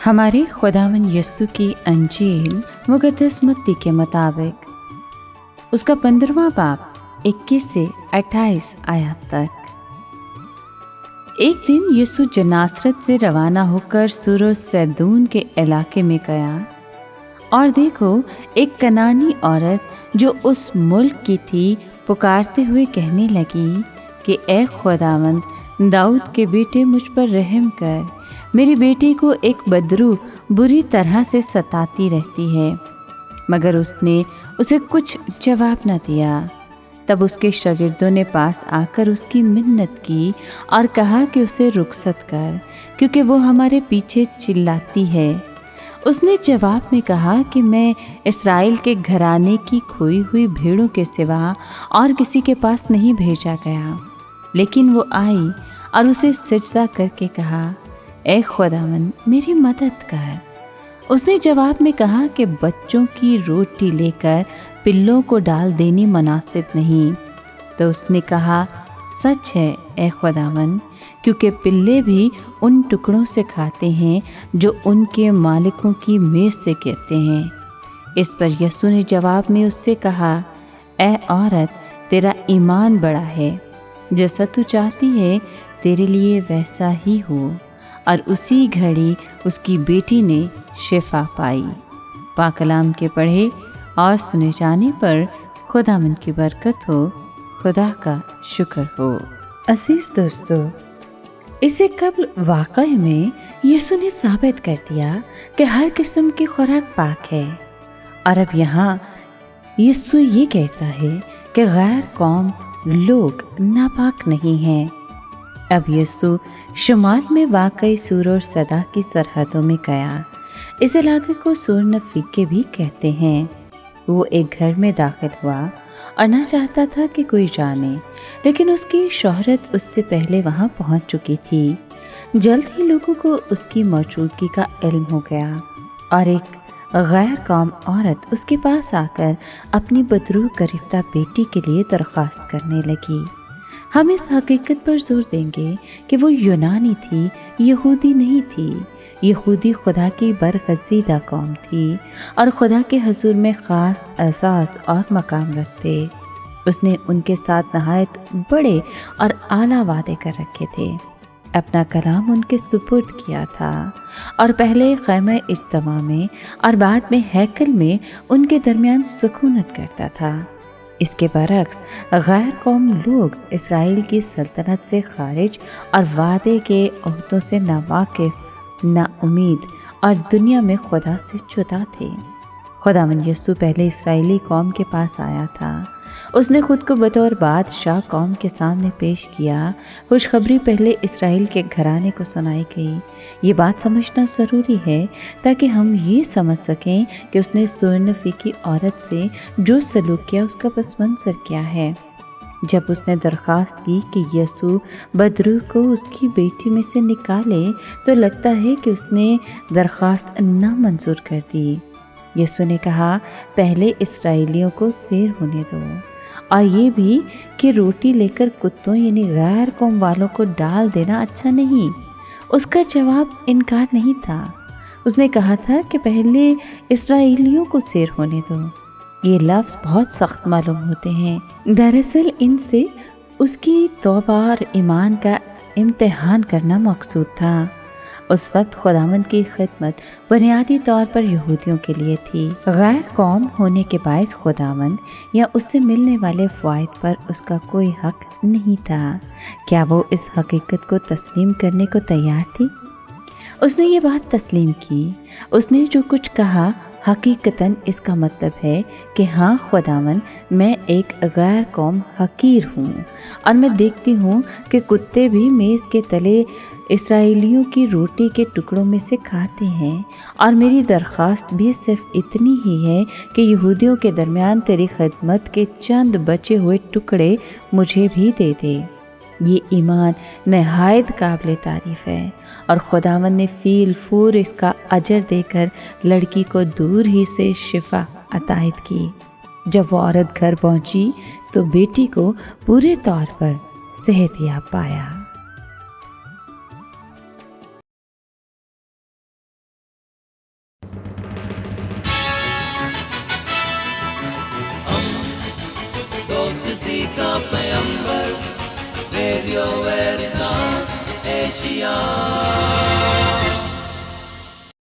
हमारे खुदावन यीशु की अंजील मुक़द्दस मत्ती के मुताबिक उसका 15वां बाब 21 से 28 आयत तक। एक दिन यीशु जनासरत से रवाना होकर सूर सैदून के इलाके में गया, और देखो, एक कनानी औरत जो उस मुल्क की थी पुकारते हुए कहने लगी कि ए खुदावंद, दाऊद के बेटे, मुझ पर रहम कर, मेरी बेटी को एक बदरू बुरी तरह से सताती रहती है। मगर उसने उसे कुछ जवाब न दिया। तब उसके शागिर्दों ने पास आकर उसकी मिन्नत की और कहा कि उसे रुखसत कर, क्योंकि वो हमारे पीछे चिल्लाती है। उसने जवाब में कहा कि मैं इस्राएल के घराने की खोई हुई भेड़ों के सिवा और किसी के पास नहीं भेजा गया। लेकिन वो आई और उसे सिजदा करके कहा, ए खुदावन, मेरी मदद कर। उसने जवाब में कहा कि बच्चों की रोटी लेकर पिल्लों को डाल देनी मुनासिब नहीं। तो उसने कहा, सच है ए खुदावन, क्योंकि पिल्ले भी उन टुकड़ों से खाते हैं जो उनके मालिकों की मेज से गिरते हैं। इस पर यीशु ने जवाब में उससे कहा, ए औरत, तेरा ईमान बड़ा है, जैसा तू चाहती है तेरे लिए वैसा ही हो। और उसी घड़ी उसकी बेटी ने शिफा पाई। पाक कलाम के पढ़े और सुने जाने पर खुदावंद की बरकत हो, खुदा का शुक्र हो। अजीज दोस्तों, इससे कबल वाकई में यीशु ने साबित कर दिया कि हर किस्म की खुराक पाक है। और अब यहाँ यीशु ये कहता है कि गैर कौम लोग नापाक नहीं हैं। अब यीशु शुमाल में वाकई सूर और सदा की सरहदों में गया। इस इलाके को सूर नफीके भी कहते हैं। वो एक घर में दाखिल हुआ और ना चाहता था कि कोई जाने, लेकिन उसकी शोहरत उससे पहले वहां पहुंच चुकी थी। जल्द ही लोगों को उसकी मौजूदगी का इल्म हो गया और एक गैर कौम औरत उसके पास आकर अपनी बदरू गरिफ्ता बेटी के लिए दरख्वास्त करने लगी। हम इस हकीकत पर जोर देंगे कि वो यूनानी थी, यहूदी नहीं थी। यहूदी खुदा की बरगज़ीदा कौम थी और खुदा के हुजूर में खास एहसास और मकाम रखते। उसने उनके साथ नहायत बड़े और आला वादे कर रखे थे। अपना कलाम उनके सुपुर्द किया था और पहले ख़ैमे इज्तिमा में और बाद में हैकल में उनके दरमियान सुकूनत करता था। इसके बरक्स गैर कौम लोग इस्राएल की सल्तनत से खारिज और वादे के अहदों से नावाकिफ, नाउमीद और दुनिया में खुदा से जुदा थे। खुदावंद यीशु पहले इस्राएली कौम के पास आया था। उसने खुद को बतौर बादशाह कौम के सामने पेश किया। खुशखबरी पहले इस्राएल के घराने को सुनाई गई। ये बात समझना ज़रूरी है ताकि हम ये समझ सकें कि उसने सूरनफी की औरत से जो सलूक किया उसका पस मंज़र क्या है। जब उसने दरख्वास्त की कि यीशु बदरू को उसकी बेटी में से निकाले, तो लगता है कि उसने दरख्वास्त नामंजूर कर दी। यीशु ने कहा, पहले इस्राएलियों को सैर होने दो, और ये भी कि रोटी लेकर कुत्तों यानी गैर कौम वालों को डाल देना अच्छा नहीं। उसका जवाब इनकार नहीं था। उसने कहा था कि पहले इस्राएलियों को सैर होने दो। ये लफ्ज़ बहुत सख्त मालूम होते हैं। दरअसल इनसे उसकी तौबा और ईमान का इम्तिहान करना मकसूद था। उस वक्त खुदावंद की खिदमत बुनियादी तौर पर यहूदियों के लिए थी। गैर कौम होने के बायस खुदावंद या उससे मिलने वाले फ़वाइद पर उसका कोई हक नहीं था। क्या वो इस हकीकत को तस्लीम करने को तैयार थी? उसने ये बात तस्लीम की। उसने जो कुछ कहा हकीकतन इसका मतलब है कि हाँ खुदावन, मैं एक गैर कौम हकीर हूँ और मैं देखती हूँ कि कुत्ते भी मेज़ के तले इस्राएलियों की रोटी के टुकड़ों में से खाते हैं। और मेरी दरख्वास्त भी सिर्फ इतनी ही है कि यहूदियों के दरमियान तेरी खिदमत के चंद बचे हुए टुकड़े मुझे भी दे दे। ये ईमान नहायत काबिल तारीफ है और खुदावंद ने फील फूर इसका अजर देकर लड़की को दूर ही से शिफा अतायत की। जब वो औरत घर पहुंची तो बेटी को पूरे तौर पर सेहतयाब पाया। پیمبر ریڈیو ویریتاس ایشیا